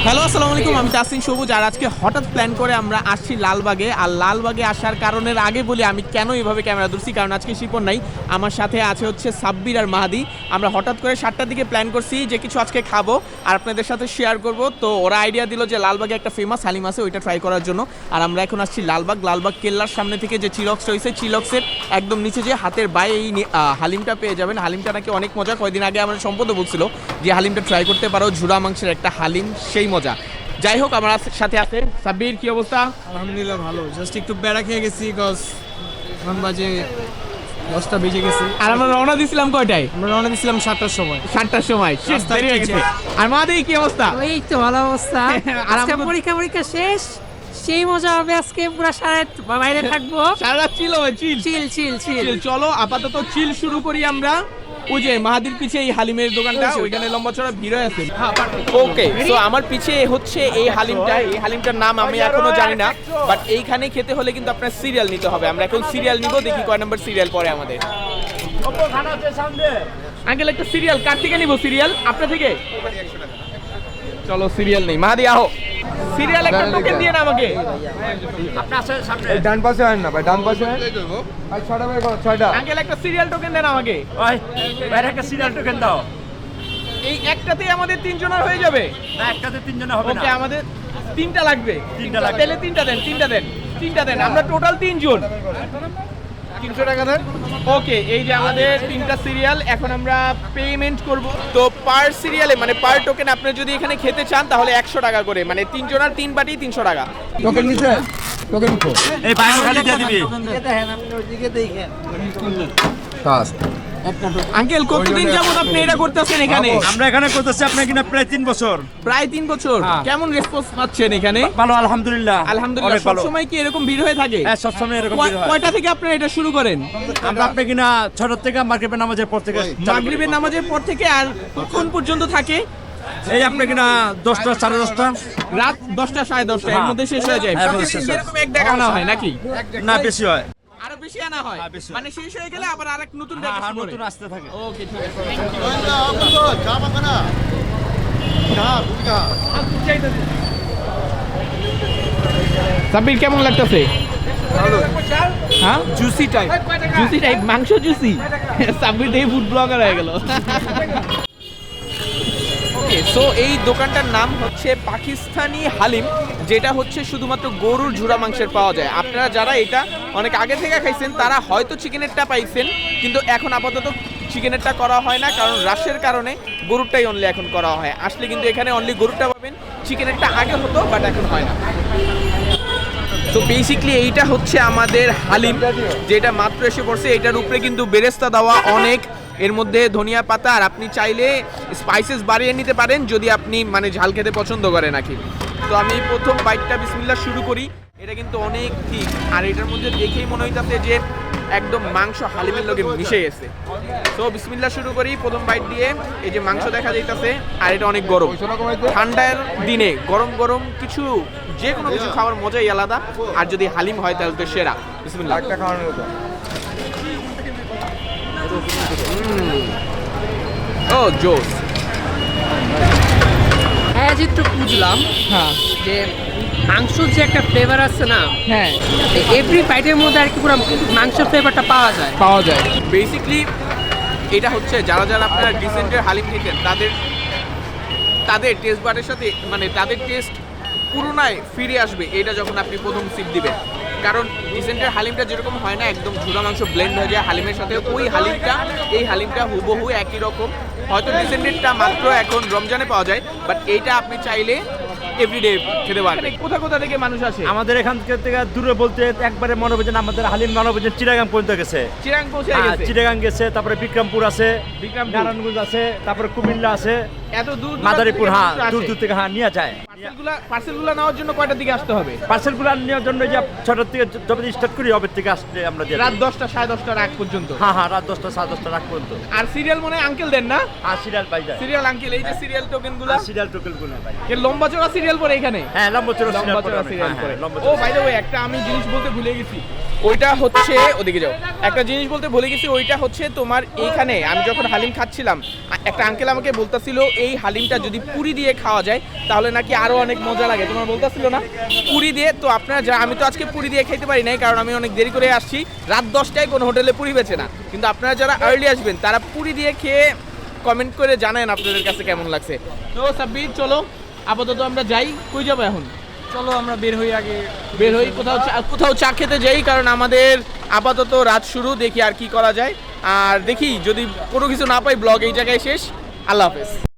Hello, আসসালামু আলাইকুম। আমি তাসিন সবুজ। আর আজকে হঠাৎ প্ল্যান করে আমরা আসছি লালবাগে। আর লালবাগে আসার কারণের আগে বলি আমি কেন এইভাবে ক্যামেরা ধরছি। কারণ আজকে শিপন নাই, আমার সাথে আছে হচ্ছে সাব্বির আর মাহাদি। আমরা হঠাৎ করে 7টার দিকে প্ল্যান করছি যে কিছু আজকে খাবো আর আপনাদের সাথে শেয়ার করব। তো ওরা আইডিয়া দিল যে লালবাগে একটা ফেমাস হালিম আছে, ওইটা ট্রাই করার জন্য। আর আমরা এখন আসছি লালবাগ কেল্লার সামনে থেকে যে চিলক্স রয়েছে, চিলক্সের একদম নিচে যে হাতের বায়ে এই হালিমটা পেয়ে যাবেন। হালিমটা নাকি অনেক মজা। কয়েকদিন আগে আমাদের সম্পদও বলছিল যে হালিমটা ট্রাই করতে পারো, ঝুরা মাংসের একটা হালিম, সেই মজা। যাই হোক, আমার সাথে আছে সাব্বির। কি অবস্থা? আলহামদুলিল্লাহ ভালো। জাস্ট একটু বেড়া খেয়ে গেছি, বিকজ এখন বাজে 10টা বেজে গেছে। আর আমরা রওনা দিছিলাম কয়টায়? আমরা রওনা দিয়েছিলাম 7টার সময়। 7টার সময়। দেরি হয়ে গেছে। আর মাহাদি কি অবস্থা? এই তো ভালো অবস্থা। আর আজকে আমাদের- পরীক্ষা শেষ, সেই মজা হবে আজকে। পুরো সারা বাইরে থাকবো। সারা রাত চিল হবে, চিল। চিল। চলো আপাতত চিল শুরু করি আমরা। ওই যে মাহাদির পিছে এই হালিমের দোকানটা, ওইখানে লম্বা চড়া ভিড় হয়ে আছে। ওকে, সো আমার পিছে হচ্ছে এই হালিমটা। এই হালিমটার নাম আমি এখনো জানি না, বাট এইখানে খেতে হলে কিন্তু আপনার সিরিয়াল নিতে হবে। আমরা এখন সিরিয়াল নিব, দেখি কয় নাম্বার সিরিয়াল পরে আমাদের। আঙ্কেল একটা সিরিয়াল কার থেকে নিব? সিরিয়াল আপনার থেকে? চলো সিরিয়াল নেই। মাহাদি আহো, সিরিয়াল একটা টোকেন দিয়ে না আমাকে। ডান পাশে হয় না ভাই, ডান পাশে হয়। আর 6টা বের করো, 6টা। আঙ্কেল একটা সিরিয়াল টোকেন দেন আমাকে। ওই বাইরে একটা সিরিয়াল টোকেন দাও। এই একটাতেই আমাদের 3 জনের হয়ে যাবে? না, একটাতে 3 জন হবে না। ওকে, আমাদের 3টা লাগবে। 3টা লাগবে। তাহলে 3টা দেন। আমরা টোটাল 3 জন। 300 টাকা দেন। ওকে, এই যে আমাদের 3টা সিরিয়াল। এখন আমরা পেমেন্ট করব। তো পার সিরিয়ালে মানে পার টোকেন আপনি যদি এখানে খেতে চান তাহলে 100 টাকা করে, মানে 3 জনের 3 বাটি 300 টাকা। টোকেন নিছে? টোকেন কো? এই বাইরে খালি দিয়ে দিবি। ফাস্ট। আঙ্কেল কতদিন যাবত আপনি এটা করতেছেন এখানে? আমরা এখানে করতেছি আপনার কিনা প্রায় 3 বছর। প্রায় 3 বছর। হ্যাঁ। কেমন রেসপন্স পাচ্ছেন এখানে? ভালো, আলহামদুলিল্লাহ। আলহামদুলিল্লাহ। অনেক ভালো। সবসময় কি এরকম ভিড় হয়ে থাকে? হ্যাঁ, সবসময় এরকম ভিড় হয়। কয়টা থেকে আপনারা এটা শুরু করেন? আমরা আপনি কিনা 6টা থেকে মাগরিবের নামাজের পর থেকে মাগরিবের নামাজের পর থেকে আর কোন পর্যন্ত থাকে? এই আপনি কিনা 10টা 10:30। রাত 10টা 10:30 এর মধ্যে শেষ হয়ে যায়। হ্যাঁ, প্রতিদিন শেষ হয়। এরকম এক ডাক আনা হয় নাকি? না, বেশি হয়। আরো বেশি আনা হয়? হ্যাঁ, বেশি হয়। মানে শেষ হয়ে গেলে আবার আরেক নতুন হ্যাঁ, ডাক শুরু করে। নতুন আসতে থাকে। ওকে, ঠিক আছে। সাব্বির কেমন লাগতেছে? হ্যাঁ, জুসি টাইপ। জুসি টাইপ, মাংস জুসি। সাব্বির দেখে ফুড ব্লগার হয়ে গেল। ওকে, সো এই দোকানটার নাম হচ্ছে পাকিস্তানি হালিম, যেটা হচ্ছে শুধুমাত্র গরুর ঝুরা মাংসের পাওয়া যায়। আপনারা যারা এটা অনেক আগে থেকে খাইছেন তারা হয়তো চিকেনেরটা পাইছেন, কিন্তু এখন আপাতত চিকেনেরটা করা হয় না, কারণ রাশের কারণে গরুরটাই অনলি এখন করা হয়। আসলে কিন্তু এখানে অনলি গরুরটা পাবেন, চিকেনেরটা আগে হতো বাট এখন হয় না। তো বেসিক্যালি এইটা হচ্ছে আমাদের হালিম, যেটা মাত্র এসে পড়ছে। এটার উপরে কিন্তু বেরেস্তা দেওয়া অনেক, এর মধ্যে ধনিয়া পাতা, আর আপনি চাইলে স্পাইসেস বাড়িয়ে নিতে পারেন যদি আপনি মানে ঝাল খেতে পছন্দ করেন নাকি। তো আমি প্রথম বাইটটা বিসমিল্লাহ শুরু করি। এটা কিন্তু অনেক ঠিক, আর এটার মধ্যে দেখেই মনে হইতাছে যে একদম মাংস হালিমের লগে মিশে গেছে। তো বিসমিল্লাহ শুরু করি প্রথম বাইট দিয়ে। এই যে মাংস দেখা যাইতাছে, আর এটা অনেক গরম। ঠান্ডার দিনে গরম গরম কিছু, যে কোনো কিছু খাওয়ার মজাই আলাদা, আর যদি হালিম হয় তাহলে তো সেরা। বিসমিল্লাহ। একটা খাওয়ানোর মতো। ও জোস। হ্যাঁ, যেটু বুঝলাম হ্যাঁ যে মাংসর যে একটা ফ্লেভার আছে না, হ্যাঁ, এভরি বাইটের মধ্যে আর কি পুরো মাংসের ফ্লেভারটা পাওয়া যায়। পাওয়া যায়। বেসিক্যালি এটা হচ্ছে যারা যারা আপনারা ডিসেন্টের হালিম খেতেন তাদের টেস্ট বারের সাথে মানে তাদের টেস্ট পুরোনায় ফিরে আসবে এটা যখন আপনি প্রথম সিপ দিবেন। কারণ ডিসেন্টের হালিমটা যেরকম হয় না, একদম ঝুরা মাংস ব্লেন্ড হয়ে যায় হালিমের সাথে, ওই হালিমটা এই হালিমটা হুবহু একই রকম। হয়তো ডিসেন্টেরটা মাত্র এখন রমজানে পাওয়া যায়, বাট এইটা আপনি চাইলে এভরিডে খেতে পারবেন। কোথা থেকে মানুষ আসে? আমাদের এখান থেকে দূরে বলতে একবারে মনে করছেন আমাদের হালিম মনে করছেন চিটাগাং পর্যন্ত গেছে। চিরাং পৌঁছে হ্যাঁ, গেছে। চিটাগাং গেছে, তারপরে বিক্রমপুর আছে, বিক্রমপুর। নারায়ণগঞ্জ আছে, তারপরে কুমিল্লা আছে, এত দূর মাদারীপুর। হ্যাঁ, দূর দূর থেকে হ্যাঁ নিয়ে যায়। পার্সেলগুলো নেওয়ার জন্য কয়টার দিকে আসতে হবে? পার্সেলগুলো নেওয়ার জন্য যে 6টার থেকে যবে স্টার্ট করি হবে থেকে আসতে আমরা দিয়ে রাত দিই। 10টা 10:30 আগ পর্যন্ত। হ্যাঁ হ্যাঁ, রাত 10টা 10:30 রাত পর্যন্ত। আর সিরিয়াল মনে হয় আঙ্কেল দেন না? আর সিরিয়াল পাই যায়। সিরিয়াল আঙ্কেল, এই যে সিরিয়াল টোকেনগুলো, আর সিরিয়াল টোকেনগুলো পাই। এর লম্বা চড়া সিরিয়াল পরে এখানে। হ্যাঁ, লম্বা চড়া লম্বা চড়া সিরিয়াল পরে। ও বাই দ্য ওয়ে, একটা আমি জিনিস বলতে ভুলে গেছি। ওইটা হচ্ছে ওদিকে যাও, একটা জিনিস বলতে ভুলে গেছি, ওইটা হচ্ছে তোমার এইখানে আমি যখন হালিম খাচ্ছিলাম একটা আঙ্কেল আমাকে বলতাছিল এই হালিমটা যদি পুরি দিয়ে খাওয়া যায় তাহলে নাকি আরো অনেক মজা লাগে, তোমার বলতাছিল না পুরি দিয়ে। তো আপনারা যা, আমি তো আজকে পুরি দিয়ে খেতে পারি নাই কারণ আমি অনেক দেরি করে আসছি, রাত 10টায় কোনো হোটেলে পুরি বেচে না, কিন্তু আপনারা যারা আর্লি আসবেন তারা পুরি দিয়ে খেয়ে কমেন্ট করে জানান আপনাদের কাছে কেমন লাগছে। তো সাব্বির চলো আপাতত আমরা যাই, কই যাবো এখন? চলো আমরা বের হই আগে। বের হই কোথাও চা খেতে যাই, কারণ আমাদের আপাতত রাত শুরু, দেখি আর কি করা যায়, আর দেখি যদি কোনো কিছু না পাই ব্লগ এই জায়গায় শেষ। আল্লাহ হাফেজ।